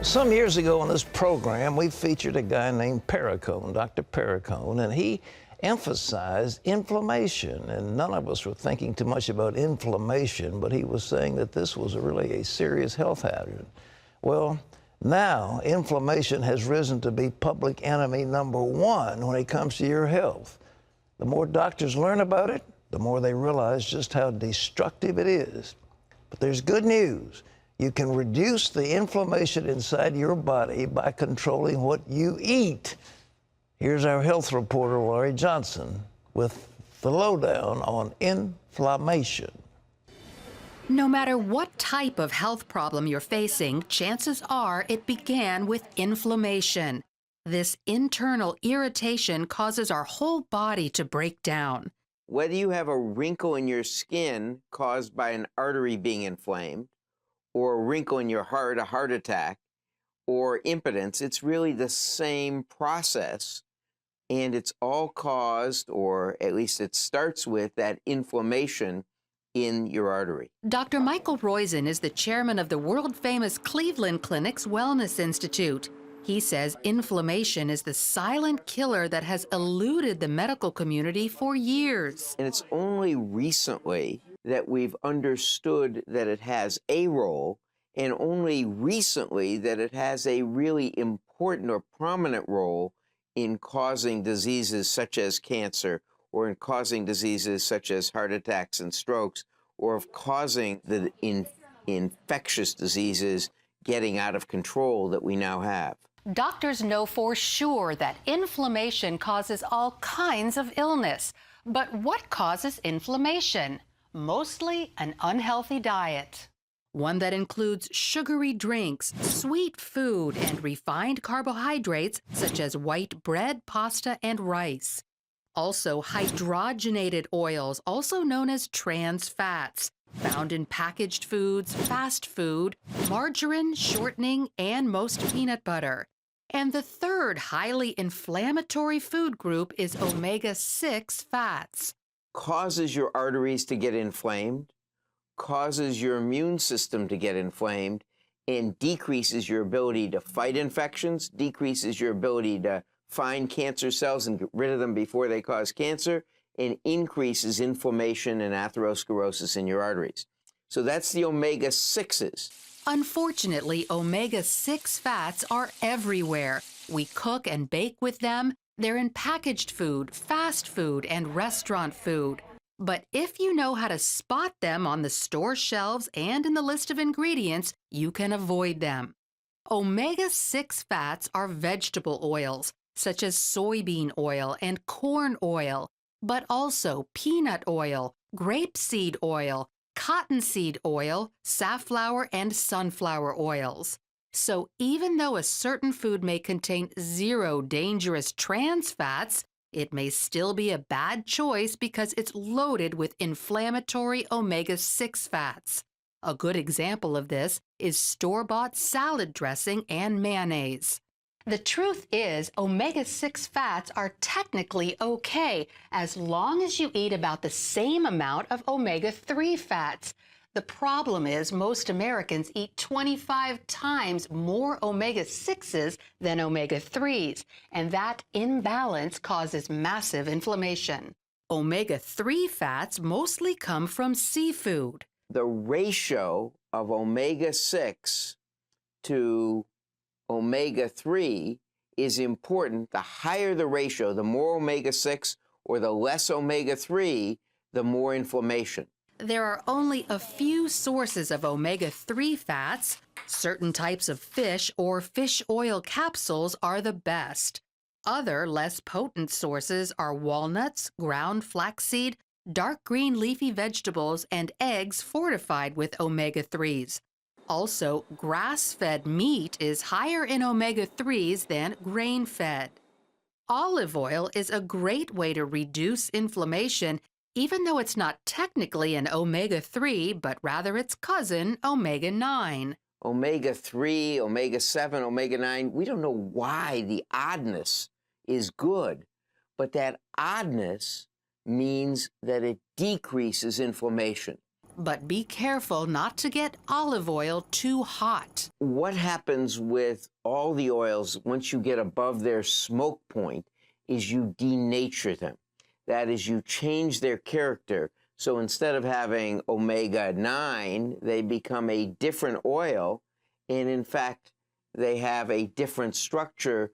Some years ago on this program, we featured a guy named Perricone, Dr. Perricone, and he emphasized inflammation. And none of us were thinking too much about inflammation, but he was saying that this was really a serious health hazard. Well, now inflammation has risen to be public enemy number one when it comes to your health. The more doctors learn about it, the more they realize just how destructive it is. But there's good news. You can reduce the inflammation inside your body by controlling what you eat. Here's our health reporter, Laurie Johnson, with the lowdown on inflammation. No matter what type of health problem you're facing, chances are it began with inflammation. This internal irritation causes our whole body to break down. Whether you have a wrinkle in your skin caused by an artery being inflamed, or a wrinkle in your heart, a heart attack, or impotence, it's really the same process. And it's all caused, or at least it starts with, that inflammation in your artery. Dr. Michael Roizen is the chairman of the world-famous Cleveland Clinic's Wellness Institute. He says inflammation is the silent killer that has eluded the medical community for years. And it's only recently that we've understood that it has a role, and only recently that it has a really important or prominent role in causing diseases such as cancer, or in causing diseases such as heart attacks and strokes, or of causing the infectious diseases getting out of control that we now have. Doctors know for sure that inflammation causes all kinds of illness. But what causes inflammation? Mostly an unhealthy diet. One that includes sugary drinks, sweet food, and refined carbohydrates such as white bread, pasta, and rice. Also hydrogenated oils, also known as trans fats, found in packaged foods, fast food, margarine, shortening, and most peanut butter. And the third highly inflammatory food group is omega-6 fats. Causes your arteries to get inflamed, causes your immune system to get inflamed, and decreases your ability to fight infections, decreases your ability to find cancer cells and get rid of them before they cause cancer, and increases inflammation and atherosclerosis in your arteries. So that's the omega-6s. Unfortunately, omega-6 fats are everywhere. We cook and bake with them. They're in packaged food, fast food, and restaurant food. But if you know how to spot them on the store shelves and in the list of ingredients, you can avoid them. Omega-6 fats are vegetable oils, such as soybean oil and corn oil, but also peanut oil, grapeseed oil, cottonseed oil, safflower, and sunflower oils. So even though a certain food may contain 0 dangerous trans fats, it may still be a bad choice because it's loaded with inflammatory omega-6 fats. A good example of this is store-bought salad dressing and mayonnaise. The truth is, omega-6 fats are technically okay as long as you eat about the same amount of omega-3 fats. The problem is most Americans eat 25 times more omega-6s than omega-3s, and that imbalance causes massive inflammation. Omega-3 fats mostly come from seafood. The ratio of omega-6 to omega-3 is important. The higher the ratio, the more omega-6 or the less omega-3, the more inflammation. There are only a few sources of omega-3 fats. Certain types of fish or fish oil capsules are the best. Other, less potent sources are walnuts, ground flaxseed, dark green leafy vegetables, and eggs fortified with omega-3s. Also, grass-fed meat is higher in omega-3s than grain-fed. Olive oil is a great way to reduce inflammation, even though it's not technically an omega-3, but rather its cousin, omega-9. Omega-3, omega-7, omega-9, we don't know why the oddness is good, but that oddness means that it decreases inflammation. But be careful not to get olive oil too hot. What happens with all the oils once you get above their smoke point is you denature them. That is, you change their character. So instead of having omega-9, they become a different oil. And in fact, they have a different structure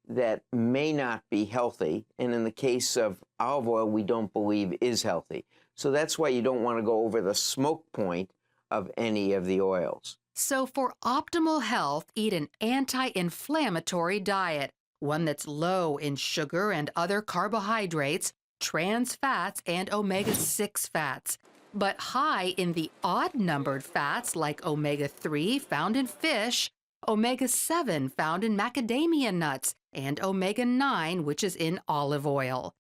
that may not be healthy. And in the case of olive oil, we don't believe is healthy. So that's why you don't want to go over the smoke point of any of the oils. So for optimal health, eat an anti-inflammatory diet, one that's low in sugar and other carbohydrates, trans fats, and omega-6 fats, but high in the odd-numbered fats like omega-3 found in fish, omega-7 found in macadamia nuts, and omega-9, which is in olive oil.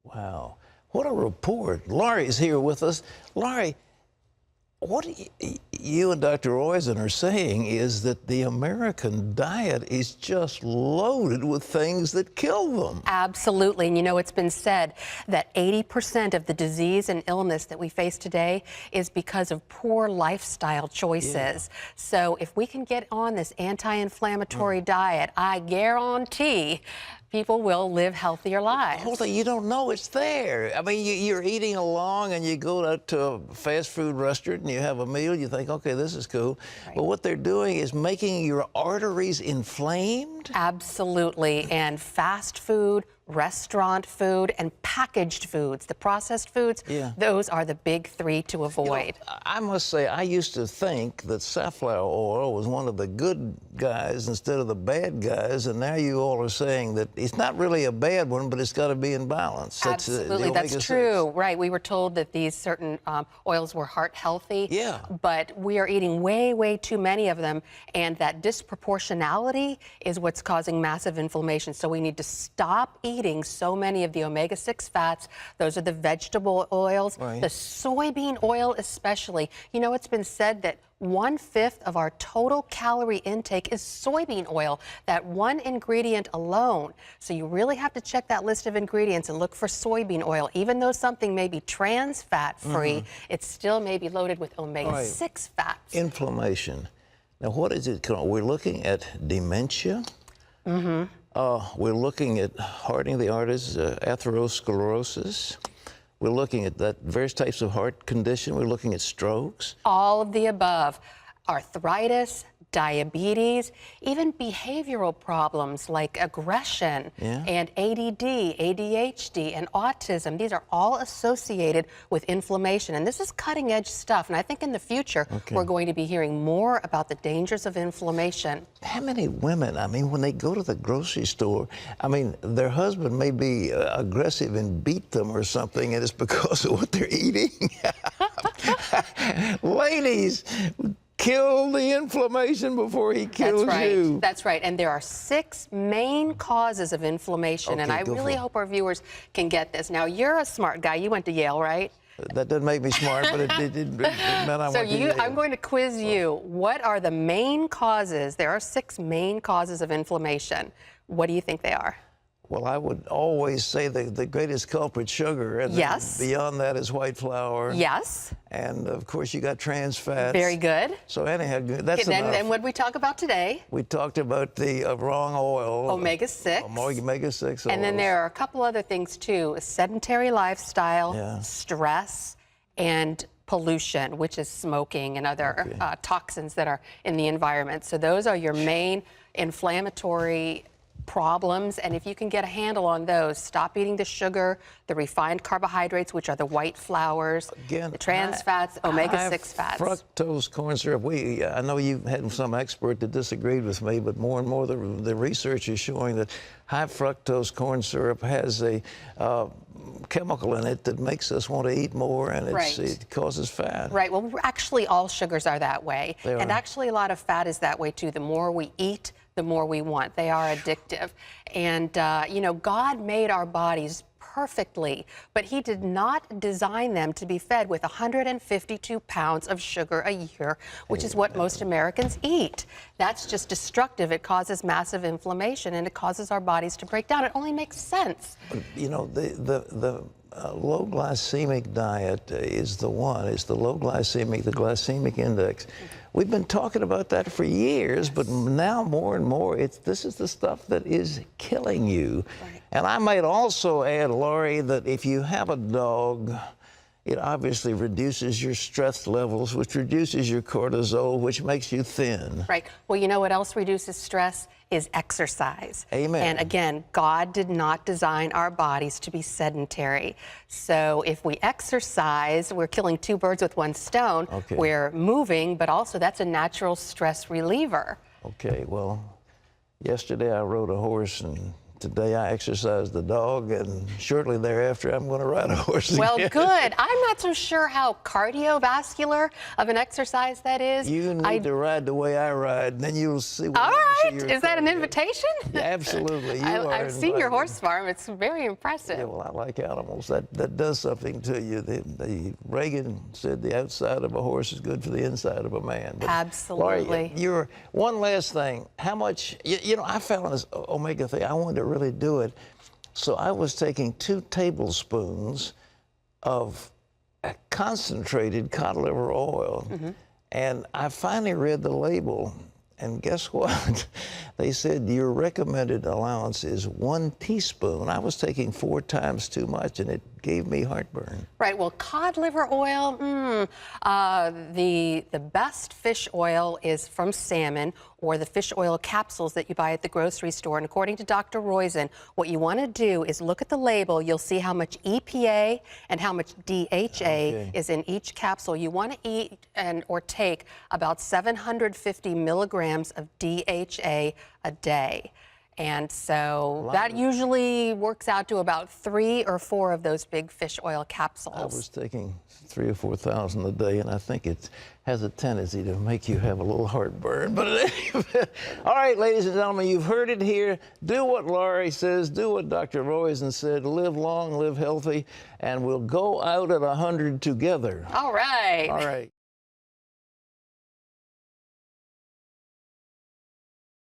Wow. What a report. Laurie's here with us. Laurie, what you and Dr. Roizen are saying is that the American diet is just loaded with things that kill them. Absolutely. And you know, it's been said that 80% of the disease and illness that we face today is because of poor lifestyle choices. Yeah. So if we can get on this anti-inflammatory diet, I guarantee people will live healthier lives. Hold on, you don't know it's there. I mean, you're eating along and you go out to a fast food restaurant and you have a meal, you think, okay, this is cool. Right. But what they're doing is making your arteries inflamed? Absolutely. And fast food, restaurant food, and packaged foods, the processed foods, those are the big three to avoid. You know, I must say, I used to think that safflower oil was one of the good guys instead of the bad guys, and now you all are saying that it's not really a bad one, but it's got to be in balance. Absolutely, that's true. Right, we were told that these certain oils were heart healthy, but we are eating way, way too many of them, and that disproportionality is what's causing massive inflammation. So we need to stop eating so many of the omega-6 fats. Those are the vegetable oils, the soybean oil especially. You know, it's been said that 1/5 of our total calorie intake is soybean oil, that one ingredient alone. So you really have to check that list of ingredients and look for soybean oil. Even though something may be trans fat free, it still may be loaded with omega-6 fats. Inflammation. Now, what is it called? We're looking at dementia. We're looking at hardening the arteries, atherosclerosis. We're looking at that various types of heart condition. We're looking at strokes. All of the above. Arthritis, diabetes, even behavioral problems like aggression and ADD, ADHD, and autism. These are all associated with inflammation. And this is cutting edge stuff. And I think in the future, we're going to be hearing more about the dangers of inflammation. How many women, I mean, when they go to the grocery store, I mean, their husband may be aggressive and beat them or something, and it's because of what they're eating. Ladies, kill the inflammation before he kills you. That's right. And there are 6 main causes of inflammation. And I really hope our viewers can get this. Now, you're a smart guy. You went to Yale, right? That doesn't make me smart, but it meant I went to Yale. I'm going to quiz you. What are the main causes? There are 6 main causes of inflammation. What do you think they are? Well, I would always say the greatest culprit, sugar. And beyond that is white flour. Yes. And, of course, you got trans fats. Very good. So, anyhow, that's enough. And what did we talk about today? We talked about the wrong oil. Omega-6. Omega-6 oils. And then there are a couple other things, too. A sedentary lifestyle, stress, and pollution, which is smoking and other toxins that are in the environment. So those are your main inflammatory problems, and if you can get a handle on those, stop eating the sugar, the refined carbohydrates, which are the white flours, the trans fats, omega-6 fats. Fructose corn syrup. I know you've had some expert that disagreed with me, but more and more the research is showing that high fructose corn syrup has a chemical in it that makes us want to eat more, and it causes fat. Right. Well, actually, all sugars are that way, and actually, a lot of fat is that way too. The more we eat, the more we want. They are addictive. And, you know, God made our bodies perfectly, but he did not design them to be fed with 152 pounds of sugar a year, which is what most Americans eat. That's just destructive. It causes massive inflammation, and it causes our bodies to break down. It only makes sense. You know, the low glycemic diet is the one. It's the low glycemic, the glycemic index. We've been talking about that for years, but now more and more, this is the stuff that is killing you. Right. And I might also add, Laurie, that if you have a dog, it obviously reduces your stress levels, which reduces your cortisol, which makes you thin. Right. Well, you know what else reduces stress? Is exercise. Amen. And again, God did not design our bodies to be sedentary. So if we exercise, we're killing two birds with one stone. Okay. We're moving, but also that's a natural stress reliever. Okay, well, yesterday I rode a horse, and today I exercised the dog, and shortly thereafter I'm going to ride a horse Well, again. good. I'm not so sure how cardiovascular of an exercise that is. You need to ride the way I ride, and then you'll see what All right. see your Is that an cardio. invitation? Yeah, absolutely. I've seen your invited. horse farm. It's very impressive. Yeah, well, I like animals. That does something to you. Reagan said the outside of a horse is good for the inside of a man. But Absolutely. Laurie, one last thing. How much, you know, I found this omega thing. I wanted to really do it. So I was taking 2 tablespoons of concentrated cod liver oil. And I finally read the label. And guess what? They said your recommended allowance is 1 teaspoon. I was taking 4 times too much, and it gave me heartburn. Right. Well, cod liver oil, the best fish oil is from salmon or the fish oil capsules that you buy at the grocery store. And according to Dr. Roizen, what you want to do is look at the label. You'll see how much EPA and how much DHA is in each capsule. You want to eat or take about 750 milligrams of DHA a day. And so that usually works out to about 3 or 4 of those big fish oil capsules. I was taking 3,000 or 4,000 a day, and I think it has a tendency to make you have a little heartburn. But anyway, all right, ladies and gentlemen, you've heard it here. Do what Laurie says. Do what Dr. Roizen said. Live long, live healthy, and we'll go out at 100 together. All right. All right.